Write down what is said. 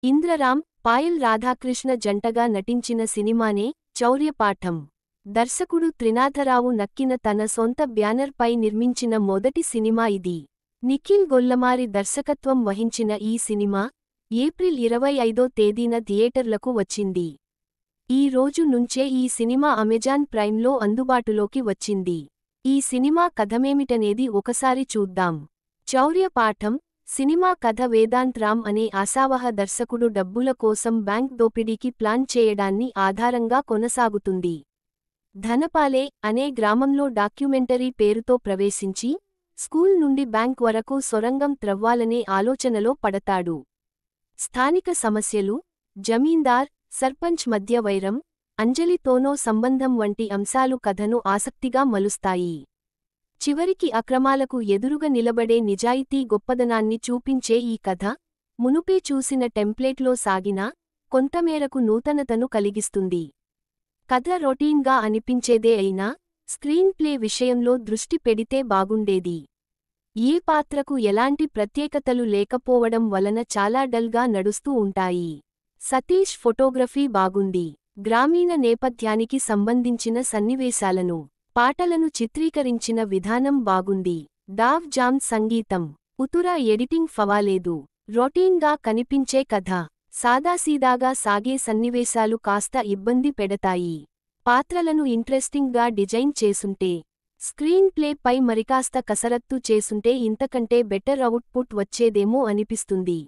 ఇంద్రరామ్, పాయల్ రాధాకృష్ణ జంటగా నటించిన సినిమానే చౌర్యపాఠం. దర్శకుడు త్రినాథరావు నక్కిన తన సొంత బ్యానర్ పై నిర్మించిన మొదటి సినిమా ఇది. నిఖిల్ గొల్లమారి దర్శకత్వం వహించిన ఈ సినిమా ఏప్రిల్ 25వ తేదీన థియేటర్లకు వచ్చింది. ఈ రోజు నుంచే ఈ సినిమా అమెజాన్ ప్రైమ్లో అందుబాటులోకి వచ్చింది. ఈ సినిమా కథమేమిటనేది ఒకసారి చూద్దాం. చౌర్యపాఠం సినిమా కథ వేదాంత్ రామ్ అనే ఆశావహ దర్శకుడు డబ్బుల కోసం బ్యాంక్ దోపిడీకి ప్లాన్ చేయడాన్ని ఆధారంగా కొనసాగుతుంది. ధనపాలే అనే గ్రామంలో డాక్యుమెంటరీ పేరుతో ప్రవేశించి స్కూల్ నుండి బ్యాంక్ వరకు సొరంగం త్రవ్వాలనే ఆలోచనలో పడతాడు. స్థానిక సమస్యలు, జమీందార్, సర్పంచ్ మధ్య వైరం, అంజలితోనో సంబంధం వంటి అంశాలు కథను ఆసక్తిగా మలుస్తాయి. చివరికి అక్రమాలకు ఎదురుగా నిలబడే నిజాయితీ గొప్పదనాన్ని చూపించే ఈ కథ మునుపే చూసిన టెంప్లేట్లో సాగినా కొంతమేరకు నూతనతను కలిగిస్తుంది. కథ రొటీన్గా అనిపించేదే అయినా స్క్రీన్ ప్లే విషయంలో దృష్టి పెడితే బాగుండేది. ఏ పాత్రకు ఎలాంటి ప్రత్యేకతలు లేకపోవడం వలన చాలా డల్గా నడుస్తూ ఉంటాయి. సతీష్ ఫోటోగ్రఫీ బాగుంది. గ్రామీణ నేపథ్యానికి సంబంధించిన సన్నివేశాలను, పాటలను చిత్రీకరించిన విధానం బాగుంది. డావ్ జామ్ సంగీతం, ఉతురా ఎడిటింగ్ ఫవాలేదు. రొటీన్గా కనిపించే కథ, సాదాసీదాగా సాగే సన్నివేశాలు కాస్త ఇబ్బంది పెడతాయి. పాత్రలను ఇంట్రెస్టింగ్గా డిజైన్ చేసుంటే, స్క్రీన్ ప్లే పై మరికాస్త కసరత్తు చేసుంటే ఇంతకంటే బెటర్ అవుట్పుట్ వచ్చేదేమో అనిపిస్తుంది.